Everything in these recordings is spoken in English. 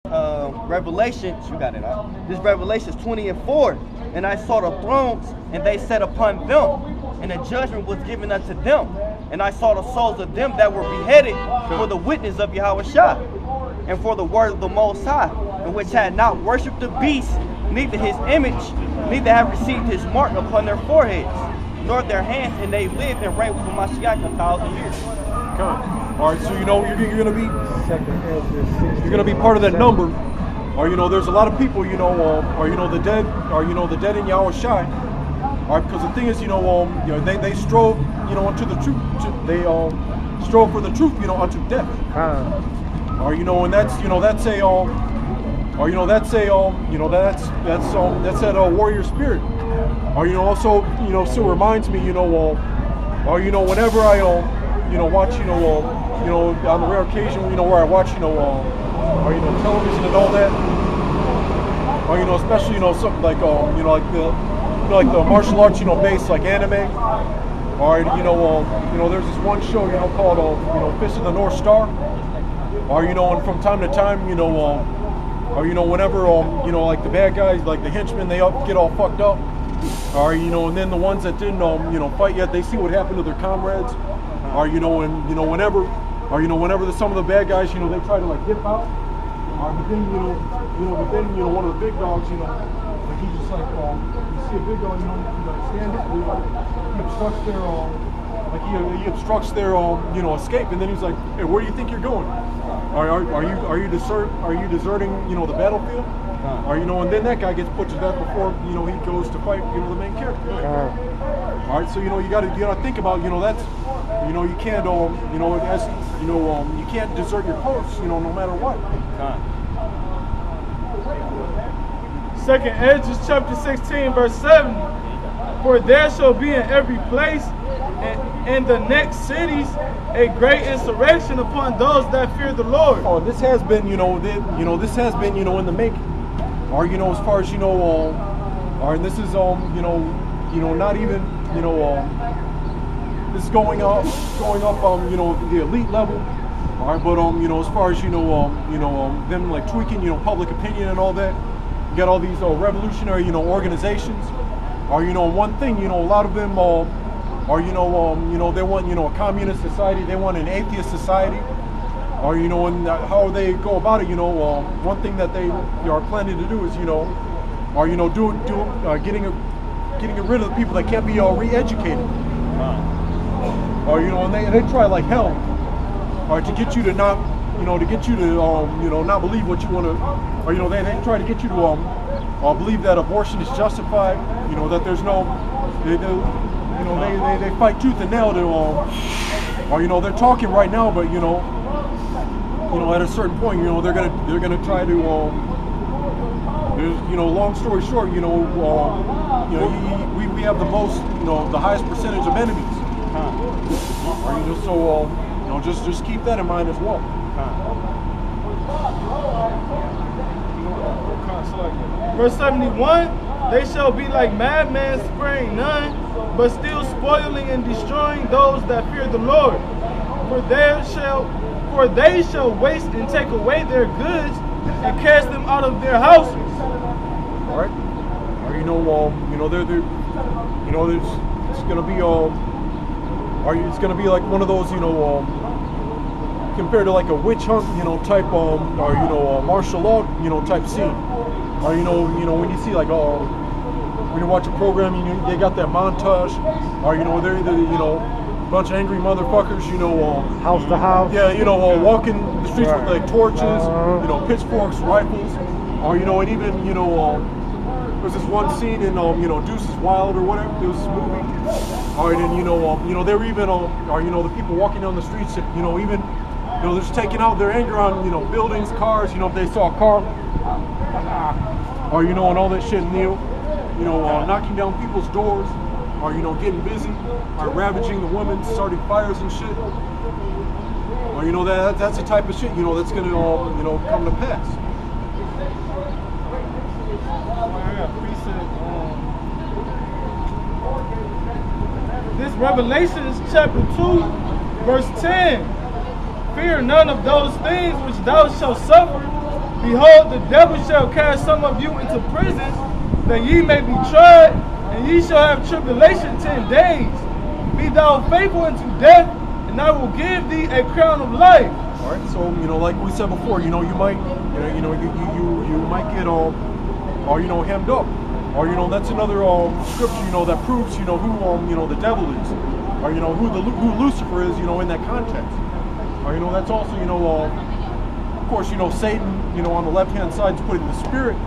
Revelations, you got it out. This Revelations 20:4. And I saw the thrones, and they sat upon them, and the judgment was given unto them. And I saw the souls of them that were beheaded for the witness of Yahushua, and for the word of the Most High, and which had not worshipped the beast, neither his image, neither have received his mark upon their foreheads, nor their hands, and they lived and reigned with the Mashiach 1,000 years. All right, so you're gonna be part of that number. Or there's a lot of people, the dead, the dead in Yahushua. All right, because the thing is, they strove, unto the truth. They strove for the truth, unto death. Or and that's that warrior spirit. Or also, still reminds me, whenever I watch, on the rare occasion, where I watch, television and all that, or especially something like like the martial arts based like anime, or there's this one show called Fist of the North Star, or and from time to time or whenever like the bad guys, like the henchmen, they get all fucked up, or and then the ones that didn't fight yet, they see what happened to their comrades, or whenever some of the bad guys they try to like dip out. But then one of the big dogs, like he just like you see a big dog, he like stand up, he obstructs their he obstructs their escape, and then he's like, hey, where do you think you're going? Are you deserting the battlefield? And then that guy gets put to death before he goes to fight the main character. All right, so you gotta think about that's you can't you can't desert your post no matter what. Second Ezra chapter 16 verse 7. For there shall be in every place and in the next cities a great insurrection upon those that fear the Lord. Oh, this has been this has been in the making. Or as far as and this is not even this is going up the elite level. All right, but as far as them like tweaking public opinion and all that, you got all these revolutionary organizations. Or one thing a lot of them they want a communist society, they want an atheist society. Or and how they go about it, one thing that they are planning to do is getting rid of the people that can't be re-educated. Or and they try like hell, or to get you to not not believe what you want to, or they try to get you to believe that abortion is justified, that there's no, they fight tooth and nail to or they're talking right now, but at a certain point they're gonna try to long story short, we have the most, the highest percentage of enemies. So just keep that in mind as well. Verse 71, they shall be like madmen, sparing none, but still spoiling and destroying those that fear the Lord. For they shall waste and take away their goods and cast them out of their houses. All right. Or it's gonna be it's gonna be like one of those compared to like a witch hunt type or martial law type scene. Or when you see like when you watch a program, they got that montage, or they're either a bunch of angry motherfuckers, house to house, walking the streets with like torches, pitchforks, rifles, or and even there's this one scene in Deuces Wild or whatever. There was this movie. All right, and they were even the people walking down the streets, even they're just taking out their anger on buildings, cars. If they saw a car, or and all that shit, and knocking down people's doors, or getting busy, or ravaging the women, starting fires and shit. Or that's the type of shit that's gonna come to pass. This Revelation chapter 2, verse 10. Fear none of those things which thou shalt suffer. Behold, the devil shall cast some of you into prison, that ye may be tried, and ye shall have tribulation 10 days. Be thou faithful unto death, and I will give thee a crown of life. All right, so like we said before, you might, you might get hemmed up, or that's another scripture, that proves who the devil is, or who Lucifer is, in that context, or that's also of course Satan, on the left hand side is putting the spirit,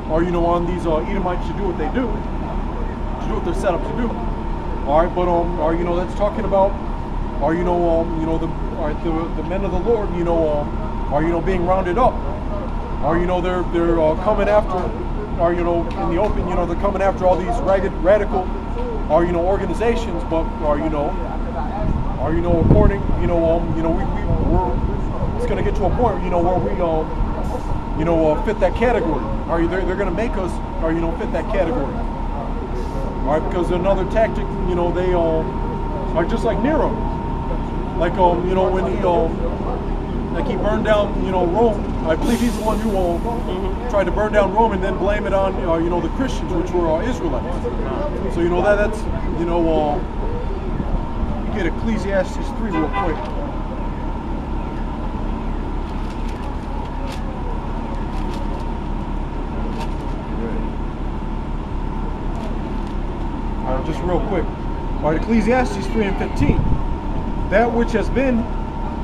or on these Edomites to do what they do, to do what they're set up to do. All right, but that's talking about, the men of the Lord, are being rounded up, they're coming after, in the open, they're coming after all these radical, organizations, but according, it's going to get to a point, where we fit that category. They're going to make us, fit that category. All right, because another tactic, they are just like Nero. Like when he burned down Rome. I believe he's the one who tried to burn down Rome and then blame it on the Christians, which were Israelites. So that's you get Ecclesiastes 3 real quick. All right, just real quick. All right, Ecclesiastes 3 and 15. That which has been,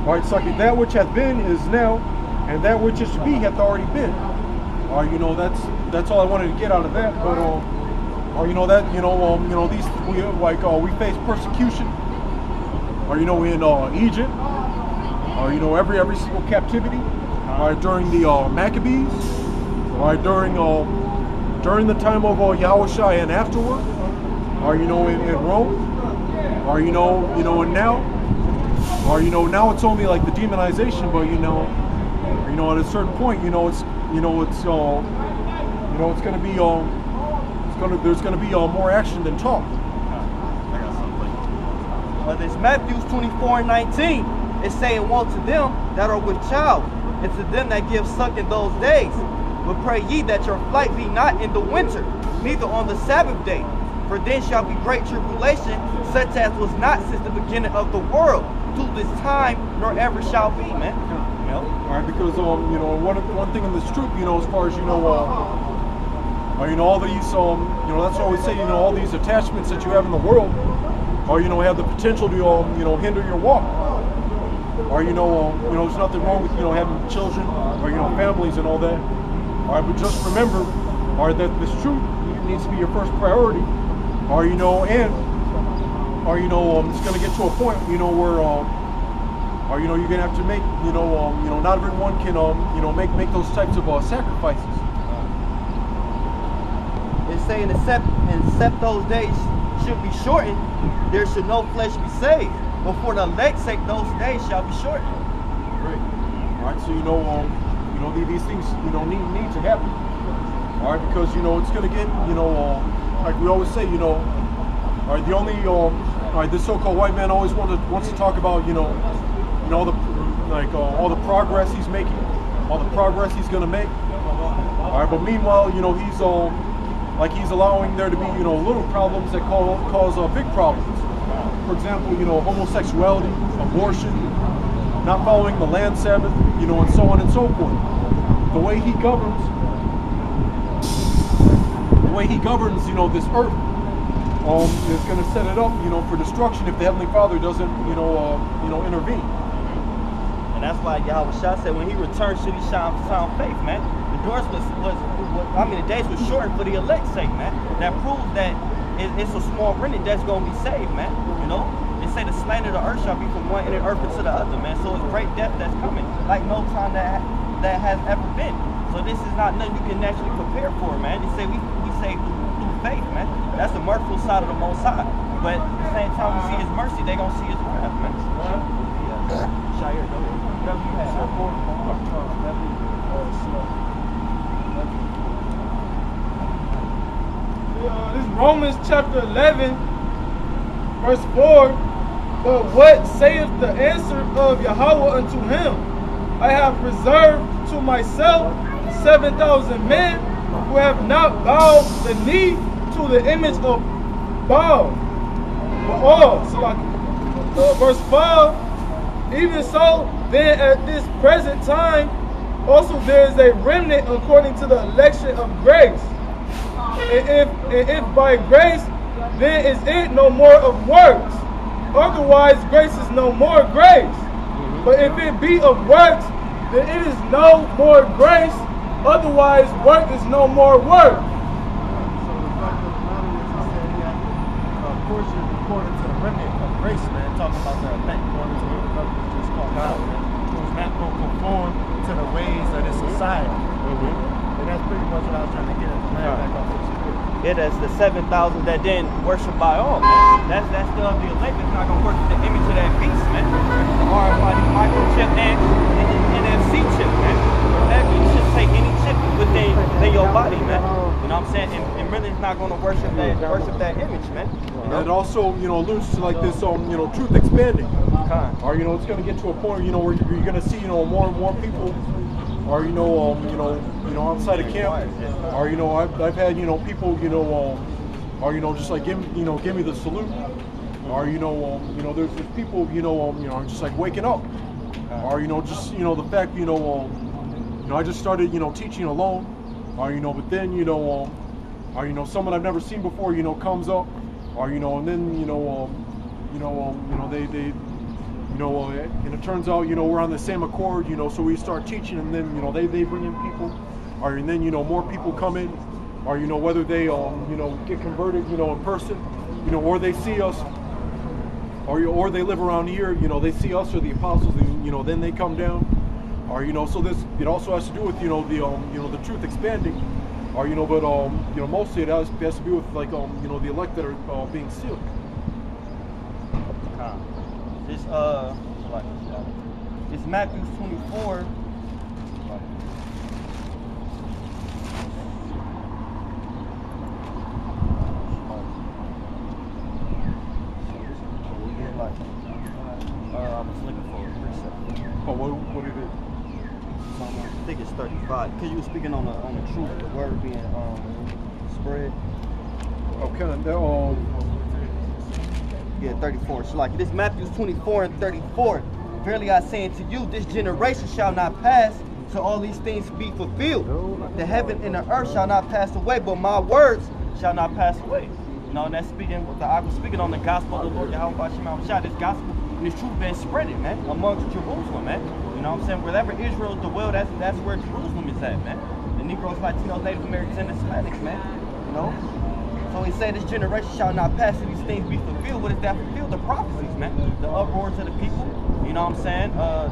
all right, that which hath been is now, and that which is to be hath already been. All right, that's all I wanted to get out of that. But these we face persecution. Or in Egypt. Or every single captivity. All right, during the Maccabees. All right, during the time of Yahushua and afterward. Or in Rome. Or and now. Or now it's only like the demonization, but at a certain point, it's going to be there's going to be more action than talk. There's Matthew 24 and 19. It's saying, woe to them that are with child, and to them that give suck in those days. But pray ye that your flight be not in the winter, neither on the Sabbath day. For then shall be great tribulation, such as was not since the beginning of the world, to this time, nor ever shall be, man. All right, because one thing in this truth, as far as all these that's what I always say, all these attachments that you have in the world, or have the potential to hinder your walk, or there's nothing wrong with having children or families and all that. All right, but just remember, all right, that this truth needs to be your first priority, or and it's going to get to a point where you're going to have to make not everyone can make those types of sacrifices. It's saying except those days should be shortened, there should no flesh be saved. But for the elect's sake, those days shall be shortened. Great. All right, so these things need to happen. All right, because it's going to get like we always say, all right, the only all right, this so-called white man always wants to talk about all the progress he's making, all the progress he's going to make. All right, but meanwhile, he's allowing there to be little problems that cause big problems. For example, homosexuality, abortion, not following the land Sabbath, and so on and so forth. The way he governs, this earth, is going to set it up, for destruction if the Heavenly Father doesn't, intervene. And that's why Yahushua said when he returns, should he found faith, man. The doors the days was shortened for the elect's sake, man. That proves that it's a small remnant that's going to be saved, man. They say the slain of the earth shall be from one end of the earth to the other, man. So it's great death that's coming, like no time that has ever been. So this is not nothing you can naturally prepare for, man. They say we say through faith, man. That's the merciful side of the Most High. But at the same time we see His mercy, they gonna see His wrath, man. Shire, go ahead. Whatever you have. This Romans chapter 11, verse 4. But what saith the answer of Yahweh unto him? I have preserved to myself 7,000 men who have not bowed the knee to the image of Baal. So like verse 5, even so, then at this present time, also there is a remnant according to the election of grace. And if by grace, then is it no more of works. Otherwise, grace is no more grace. But if it be of works, then it is no more grace. Otherwise, work is no more work. Portion according to the remnant of grace, man, talking about the elect according to what the brother just called out, man, who's not going to conform to the ways of this society. And that's pretty much what I was trying to get at. Back off the spirit. Yeah, that's the 7,000 that didn't worship by all, man. That's still the elect that's not gonna worship the image of that beast, man. The RFID microchip and NFC chip, man. Whatever, you should take any chip within your body, man. You know what I'm saying? And really it's not gonna worship that image, man. You know? And it also, alludes to like this, truth expanding. Okay. Or it's going to get to a point, where you're going to see, more and more people, or outside of camp, or I've had, people, or just like give me the salute, or there's people, just like waking up, or just the fact, I just started, teaching alone, or but then or someone I've never seen before, comes up, or and then they and it turns out we're on the same accord, so we start teaching, and then they bring in people, or and then more people come in, or whether they get converted in person, or they see us, or they live around here, they see us or the apostles, and then they come down, or so it also has to do with the truth expanding, or but mostly it has to do with like the elect that are being sealed. It's Matthew 24. I was looking for a precept. Oh, what is it? I think it's 35. Because you were speaking on the truth, the word being spread. Okay, Yeah, 34. So like this Matthew 24 and 34. Verily I say unto you, this generation shall not pass till all these things be fulfilled. The heaven and the earth shall not pass away, but my words shall not pass away. And that's speaking. I was speaking on the gospel of the Lord Yahweh Shemah. This gospel and this truth been spreading, man, amongst Jerusalem, man. You know what I'm saying? Wherever Israel is the will, that's where Jerusalem is at, man. The Negroes, Latinos, Native Americans, and Hispanics, man. So he said this generation shall not pass till these things be fulfilled. What is that fulfilled? The prophecies, man. The uproars of the people. You know what I'm saying? The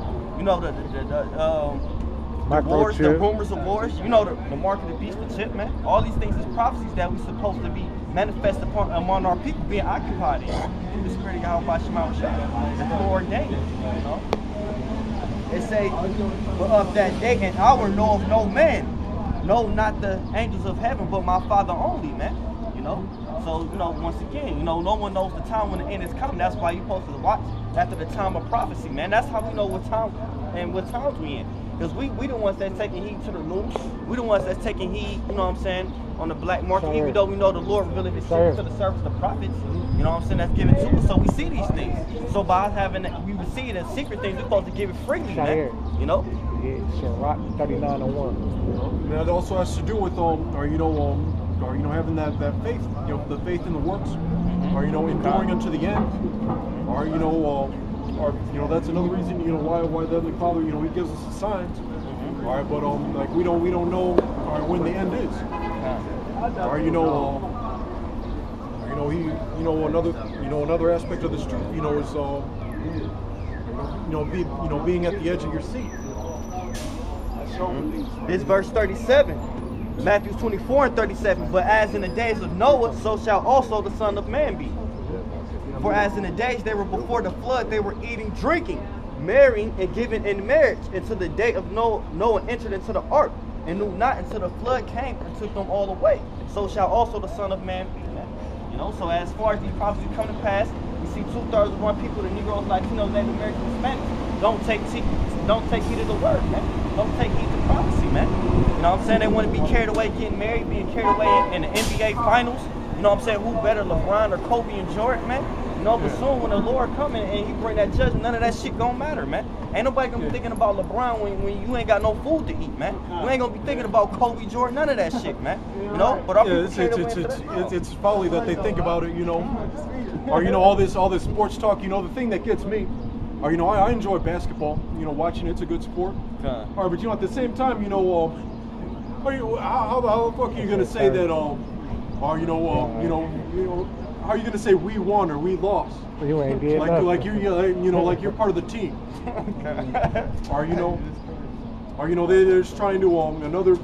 wars, the rumors of wars. The mark of the beast, the chip, man. All these things is prophecies that we're supposed to be manifest among our people being occupied in. Through the spirit of Yahweh Shema Shah. It's foreordained, It say, but of that day and hour knoweth no man. No, not the angels of heaven, but my Father only, man. So, once again, no one knows the time when the end is coming. That's why you're supposed to watch after the time of prophecy, man. That's how we know what time and what times we in. Because we the ones that's taking heed to the news. We the ones that's taking heed, on the black market, even though we know the Lord revealed his secret to the service of the prophets, that's given to us. So we see these things. So by us having we receive the secret things, we're supposed to give it freely, man. Yeah, Rock 39:1. That also has to do with having that faith, the faith in the works, or enduring unto the end, or that's another reason why the Heavenly Father he gives us the signs, all right, but like we don't know when the end is, or another aspect of this truth is being at the edge of your seat. This verse 37. Matthew 24 and 37, but as in the days of Noah, so shall also the Son of Man be. For as in the days they were before the flood, they were eating, drinking, marrying, and giving in marriage, until the day of Noah entered into the ark, and knew not until the flood came and took them all away. So shall also the Son of Man be. So as far as these prophecies come to pass, we see 2/3 of one people, the Negroes, Latinos, Native Americans, Hispanics, don't take heed of the word, man. Don't take heed to prophecy, man. You know what I'm saying? They want to be carried away getting married, being carried away in the NBA finals. You know what I'm saying? Who better, LeBron or Kobe and Jordan, man? You know, but soon when the Lord coming and he bring that judgment, none of that shit gonna matter, man. Ain't nobody gonna be thinking about LeBron when you ain't got no food to eat, man. You ain't gonna be thinking about Kobe, Jordan, none of that shit, man. You know, but it's folly that they think about it, you know. Or you know, all this sports talk. You know, the thing that gets me, or you know, I enjoy basketball. You know, watching it's a good sport. All right, but you know, at the same time, you know, how the fuck are you gonna say that? Or you know, how are you gonna say we won or we lost? You ain't did nothing. Like you're part of the team. Or you know, they're just trying to another,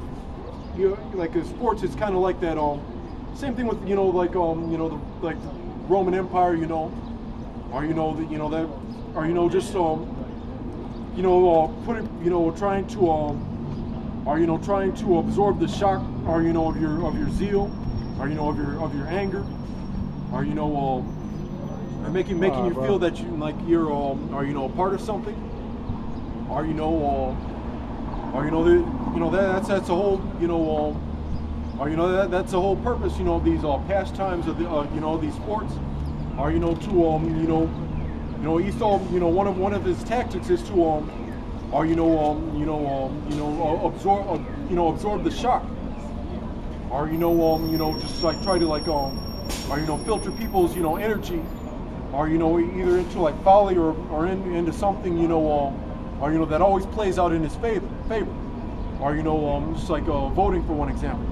you know, like in sports, it's kind of like that same thing with you know like the Roman Empire, you know, or you know that, or you know just you know put it, you know, trying to or you know trying to absorb the shock, or you know of your zeal, or you know of your anger, or you know making you feel that you like you're or you know a part of something, or you know that's a whole, you know or you know that's the whole purpose, you know, of these pastimes of the you know these sports, or you know to Esau, you know one of his tactics is to or you know absorb the shock, or you know just like try to like or you know filter people's, you know, energy, or you know either into like folly or into something, you know or you know that always plays out in his favor, or you know just like voting, for one example.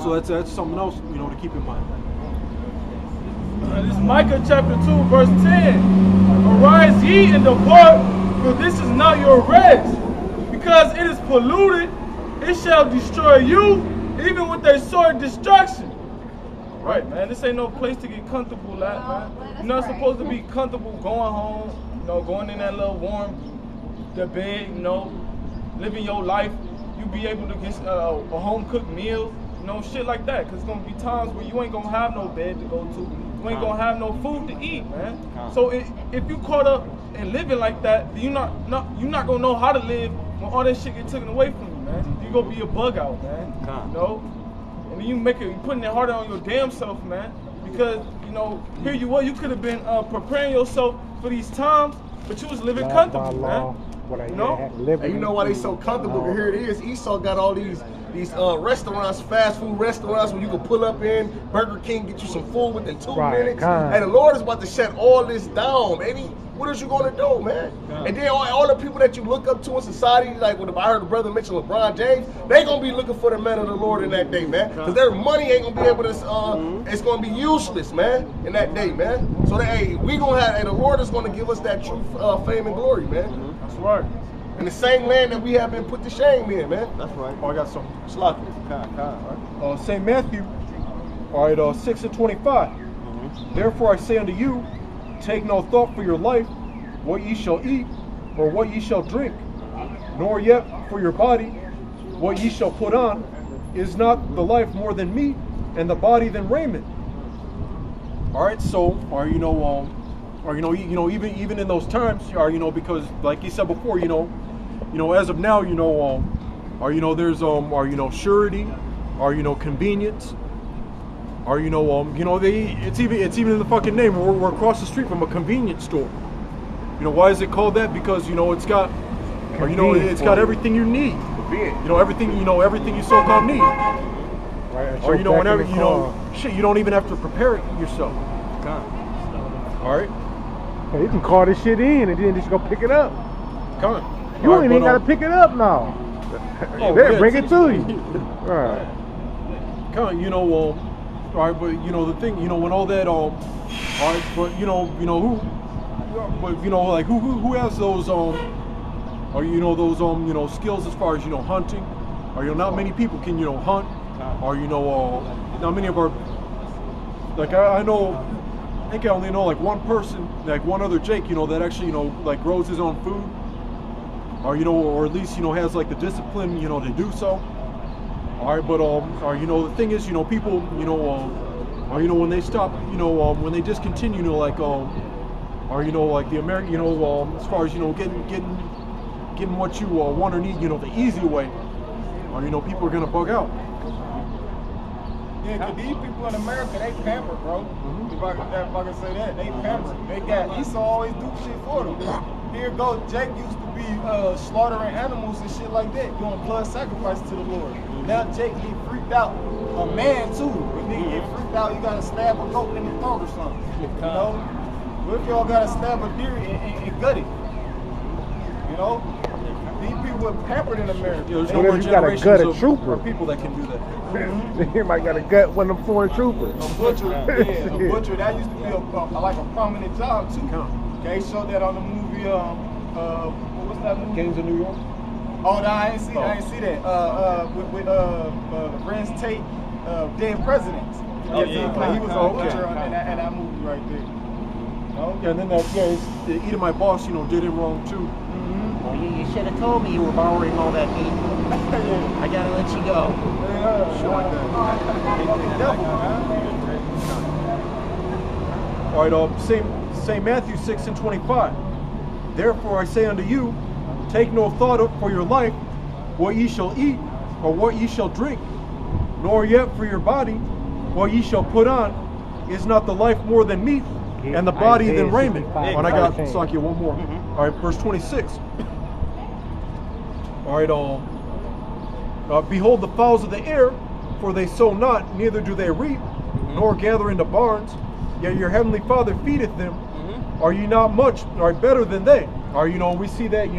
So that's something else, you know, to keep in mind. This is Micah chapter 2, verse 10. Arise ye and depart, for this is not your rest. Because it is polluted, it shall destroy you, even with a sword destruction. Right, man, this ain't no place to get comfortable at, man. You're not supposed to be comfortable going home, you know, going in that little warm, the bed, you know, living your life. You be able to get a home-cooked meal, you know, shit like that. Because it's going to be times where you ain't going to have no bed to go to. You ain't going to have no food to eat, man. So if you caught up and living like that, then you're not going to know how to live when all that shit get taken away from you, man. You're going to be a bug out, man. You know? And then you putting it harder on your damn self, man. Because, you know, here you were, you could have been preparing yourself for these times, but you was living comfortable, man. You know? And you know why they so comfortable? Because here it is, Esau got all these restaurants, fast food restaurants where you can pull up in, Burger King, get you some food within 2 minutes. And the Lord is about to shut all this down, baby. What is you gonna do, man? And then all the people that you look up to in society, like when I heard the brother mention LeBron James, they gonna be looking for the man of the Lord in that day, man. Because their money ain't gonna be able to, it's gonna be useless, man, in that day, man. So we gonna have, and the Lord is gonna give us that true fame and glory, man. That's right. In the same land that we have been put to shame in, man. That's right. Oh, I got some. Sloppy. Right? St. Matthew, all right, 6:25. Therefore I say unto you, take no thought for your life, what ye shall eat, or what ye shall drink, nor yet for your body, what ye shall put on. Is not the life more than meat, and the body than raiment? All right, so, or you know, even in those times, or you know, because like you said before, you know, as of now, you know, or you know, there's or you know, surety, or you know, convenience. Or you know, it's even in the fucking name. We're across the street from a convenience store. You know, why is it called that? Because you know it's got, or you know, it's got everything you need. You know, everything you so-called need. Right, or you know, whenever you know, shit, you don't even have to prepare it yourself. All right. Hey, you can call this shit in and then just go pick it up. You All ain't even gotta pick it up now. They'll bring it to you. All right. You know, all right, but you know the thing, you know, when all that all right, but you know who, but you know, like who has those or you know those you know skills as far as, you know, hunting, or you know not many people can, you know, hunt, or you know not many of our, like I know, I think I only know like one person, like one other Jake, you know, that actually, you know, like grows his own food, or you know, or at least, you know, has like the discipline, you know, to do so. All right, but or you know, the thing is, you know, people, you know, or you know, when they stop, you know, when they discontinue, you know, like or you know, like the American, you know, as far as, you know, getting getting what you want or need, the easy way, or people are gonna bug out. Yeah, cause these people in America, they pampered, bro. If I can say that, they pampered. They got Esau always do shit for them. Here go Jake used to be slaughtering animals and shit like that, doing blood sacrifice to the Lord. Now Jake get freaked out. A man too. If nigga get freaked out, you gotta stab a goat in the throat or something. What if y'all gotta stab a deer and gut it? These people are pampered in America. There's What if you gotta gut a trooper? of people that can do that. You might gotta gut one of them foreign troopers. A butcher, a butcher. That used to be like a prominent job too. They showed that on the movie. What's that movie? Gangs of New York. Oh, no, I ain't see that. With Rance Tate, Dead Presidents. Oh, yeah. Like he was a butcher in that movie right there. Yeah, and then the Edomite boss, did him wrong too. Well, you should have told me you were borrowing all that meat. I gotta let you go. All right, St. Matthew 6:25. Therefore I say unto you, take no thought for your life, what ye shall eat, or what ye shall drink, nor yet for your body, what ye shall put on. Is not the life more than meat, and the body than raiment? And I got Sakia one more. All right, verse 26. All right, behold the fowls of the air, for they sow not, neither do they reap, nor gather into barns, yet your heavenly Father feedeth them. Are you not much, better than they? We see that,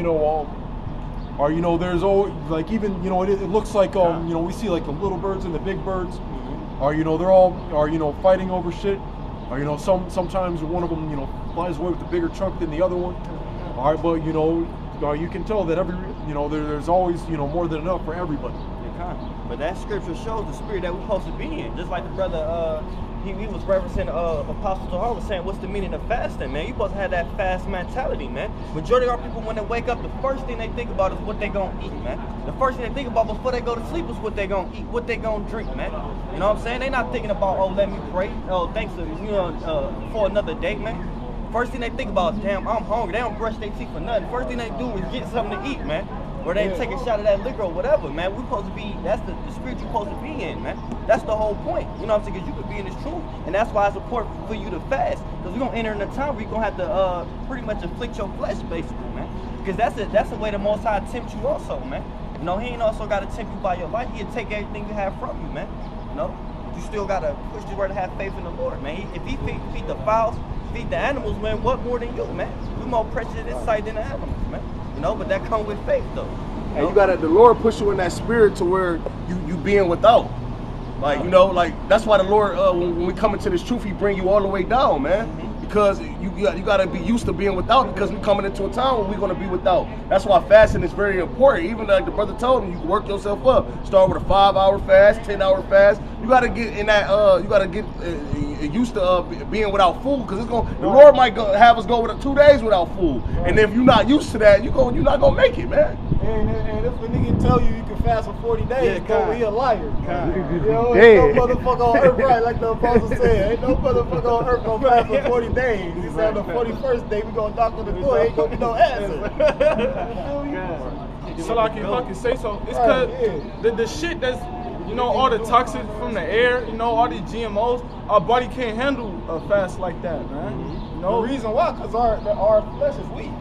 there's always, like, even, it looks like, we see like the little birds and the big birds, they're all, fighting over shit. Sometimes one of them, flies away with a bigger chunk than the other one. All right, but, you can tell that there's always, more than enough for everybody. But that scripture shows the spirit that we're supposed to be in. Just like the brother, he was referencing Apostle Tahar was saying, what's the meaning of fasting, man? You supposed to have that fast mentality, man. Majority of our people, when they wake up, the first thing they think about is what they gonna eat, man. The first thing they think about before they go to sleep is what they gonna eat, what they gonna drink, man. You know what I'm saying? They not thinking about, oh, let me pray, oh, thanks for another day, man. First thing they think about is, damn, I'm hungry. They don't brush their teeth for nothing. First thing they do is get something to eat, man. Or they take a shot of that liquor or whatever, man. We're supposed to be, that's the spirit you're supposed to be in, man. That's the whole point. You know what I'm saying? Because you could be in this truth. And that's why it's important for you to fast. Because we're going to enter in a time where you're going to have to pretty much afflict your flesh, basically, man. Because that's the way the Most High tempt you also, man. He ain't also got to tempt you by your life. He'll take everything you have from you, man. You still got to push the word to have faith in the Lord, man. If he feed the fowls, feed the animals, man, what more than you, man? We're more precious in his sight than the animals, man. But that comes with faith, though. And you gotta, the Lord push you in that spirit to where you being without. Like, that's why the Lord, when we come into this truth, he bring you all the way down, man. Because you gotta be used to being without, because we coming into a time where we're gonna be without. That's why fasting is very important. Even like the brother told him, you can work yourself up. Start with a 5-hour fast, 10-hour fast. You gotta get in that, you gotta get used to being without food, because the Lord might have us go 2 days without food. And if you're not used to that, you're not gonna make it, man. And if a nigga tell you can fast for 40 days, he a liar. Ain't no motherfucker on earth, right, like the apostle said. Ain't no motherfucker on earth gonna fast for 40 days. He said on the 41st day, we gonna knock on the door, ain't gonna be no answer. So like if I can say so, it's cause the shit that's, all the toxins from the air, all these GMOs, our body can't handle a fast like that, man. The reason why, because our flesh is weak.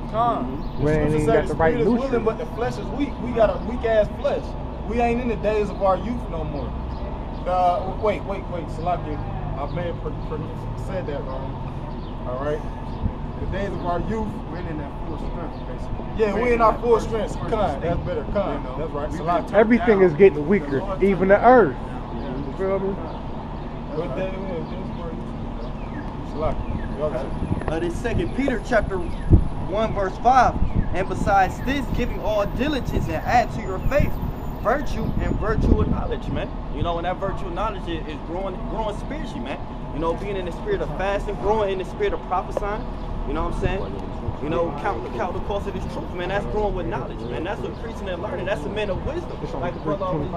We ain't even got the right nutrients. Willing, but the flesh is weak. We got a weak ass flesh. We ain't in the days of our youth no more. Wait, Salaki, I may have said that wrong. All right. The days of our youth, we're in that full strength, basically. Yeah, we're in our full strength. That's better. That's right. Salaki. Everything is getting weaker, even the earth. You feel me? This 2 Peter chapter 1 verse 5. And besides this, giving all diligence and add to your faith virtue and virtue of knowledge, man. And that virtue of knowledge is growing spiritually, man. Being in the spirit of fasting, growing in the spirit of prophesying. You know what I'm saying? You know, count the cost of this truth, man. That's growing with knowledge, man. That's increasing and learning. That's a man of wisdom. Like the brother always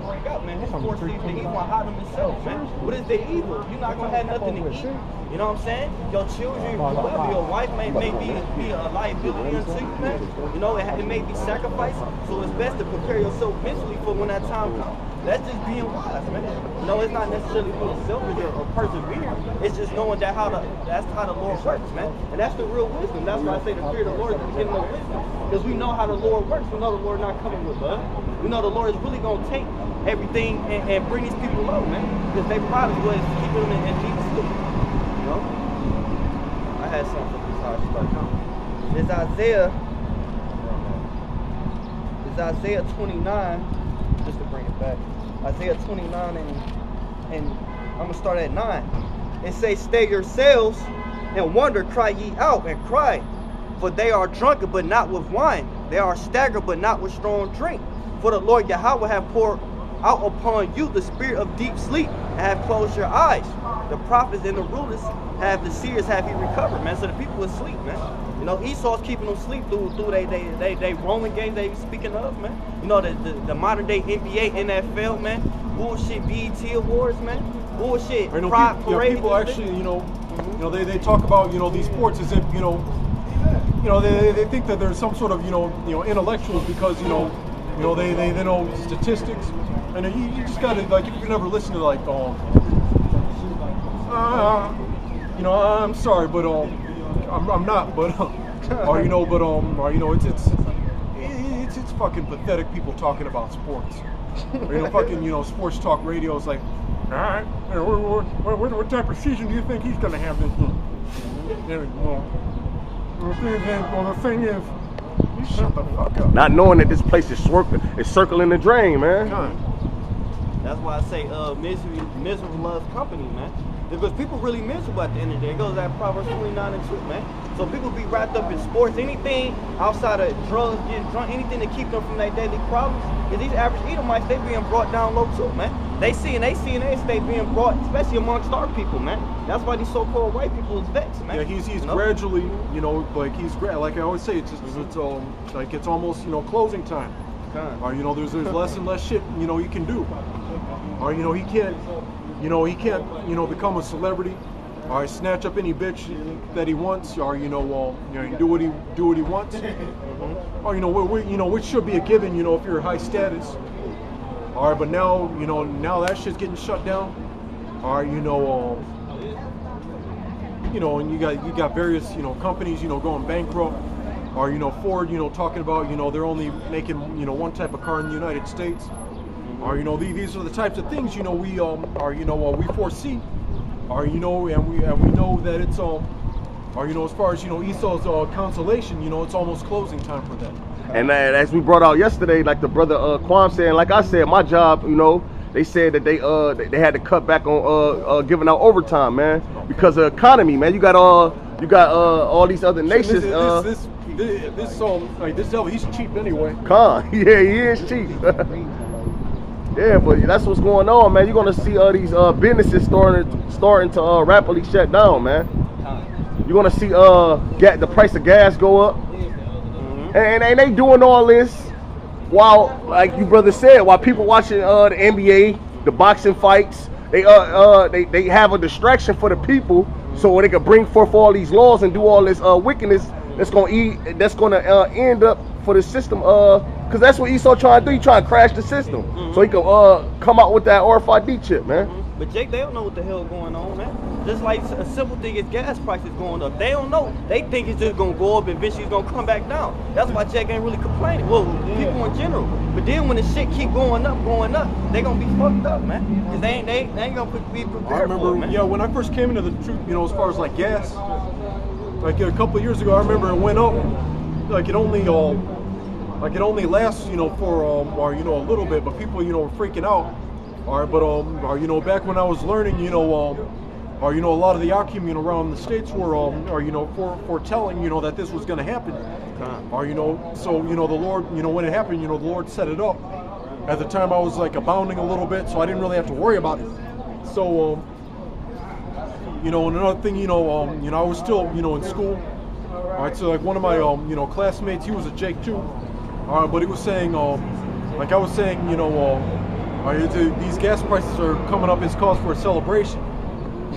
bring up, man. His foresees the evil and hide them himself, man. What is the evil? You're not gonna have nothing to eat. You know what I'm saying? Your children, whoever, your wife may be a liability unto you, man. You know, it may be sacrificed. So it's best to prepare yourself mentally for when that time comes. That's just being wise, man. You know, it's not necessarily being selfish or persevering. It's just knowing that that's how the Lord works, man. And that's the real wisdom. That's why I say the fear of the Lord is the beginning of wisdom. Because we know how the Lord works. We know the Lord not coming with love. We know the Lord is really going to take everything and bring these people low, man. Because they promise was keeping them in Jesus' sleep. You know? I had something for this hard stuff. It's Isaiah 29, just to bring it back. Isaiah 29 and I'm going to start at 9. It says, stay yourselves and wonder, cry ye out and cry. For they are drunken, but not with wine. They are staggered, but not with strong drink. For the Lord Yahweh have poured out upon you the spirit of deep sleep, and have closed your eyes. The prophets and the rulers the seers have he recovered, man. So the people asleep, man. You know, Esau's keeping them asleep through they Roman games they speaking of, man. You know, the modern day NBA, NFL, man. Bullshit BET awards, man. Bullshit pride parade. People actually, you know, they talk about, you know, these sports as if, you know, they think that there's some sort of, you know, intellectuals because, you know, they know statistics, and you just gotta, like, if you never listen to, like, you know, I'm sorry, but I'm not, but or you know, it's fucking pathetic people talking about sports. Or, you know, fucking, you know, sports talk radio is like, all right, what type of season do you think he's gonna have this year? Well, the thing is, you shut the fuck up. Not knowing that this place is circling the drain, man. That's why I say misery loves company, man. Because people really miserable at the end of the day. It goes at Proverbs 29 and 2, man. So people be wrapped up in sports, anything outside of drugs, getting drunk, anything to keep them from their daily problems. Because these average Edomites, they being brought down low too, man. They being brought, especially amongst our people, man. That's why these so-called white people is vexed, man. Yeah, he's gradually, you know, like like I always say, it's like it's almost, you know, closing time. Or, you know, there's less and less shit, you know, he can do. Or, you know, he can't, you know, become a celebrity, or snatch up any bitch that he wants, or, you know, do what he wants. Or, you know, which should be a given, you know, if you're high status. All right, but now, you know, that shit's getting shut down. Or, you know, and you got various, you know, companies, you know, going bankrupt. Or, you know, Ford, you know, talking about, you know, they're only making, you know, one type of car in the United States. Or, you know, these are the types of things, you know, we we foresee. Or, you know, and we know that it's or, you know, as far as, you know, Esau's consolation, you know, it's almost closing time for that. And as we brought out yesterday, like the brother Kwam said, like I said, my job, you know, they said that they had to cut back on giving out overtime, man, because of the economy, man. You got all these other nations. This devil, he's cheap anyway. Yeah, he is cheap. Yeah, but that's what's going on, man. You're gonna see these businesses starting to rapidly shut down, man. You're gonna see the price of gas go up. And they doing all this while, like you brother said, while people watching the NBA, the boxing fights, they have a distraction for the people, so they can bring forth all these laws and do all this wickedness that's gonna end up for the system. Cause that's what Esau trying to do. He trying to crash the system, so he can come out with that RFID chip, man. But Jake, they don't know what the hell going on, man. Just like a simple thing is gas prices going up. They don't know. They think it's just gonna go up and eventually it's gonna come back down. That's why Jake ain't really complaining. Well, people in general. But then when the shit keep going up, they gonna be fucked up, man. Cause they ain't gonna be prepared. I remember, for it, man. yeah, when I first came into the truth, you know, as far as like gas, like a couple of years ago, I remember it went up. Like it only lasts, you know, for or, you know, a little bit, but people, you know, were freaking out. All right, but or, you know, back when I was learning, you know, or, you know, a lot of the acumen around the states were or, you know, foretelling, you know, that this was going to happen. Or, you know, so, you know, the Lord, you know, when it happened, you know, the Lord set it up. At the time, I was like abounding a little bit, so I didn't really have to worry about it. So, you know, and another thing, you know, I was still, you know, in school. All right, so like one of my you know, classmates, he was a Jake too. All right, but he was saying like I was saying, you know, all right, these gas prices are coming up as cause for a celebration.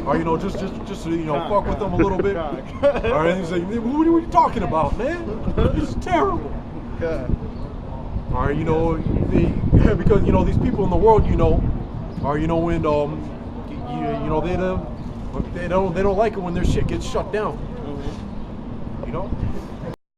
Or, you know, just to, you know, fuck with them a little bit. All right, he's like, what are you talking about, man? This is terrible. All right, you know, because, you know, these people in the world, you know, are, you know, and you know, they don't like it when their shit gets shut down. You know.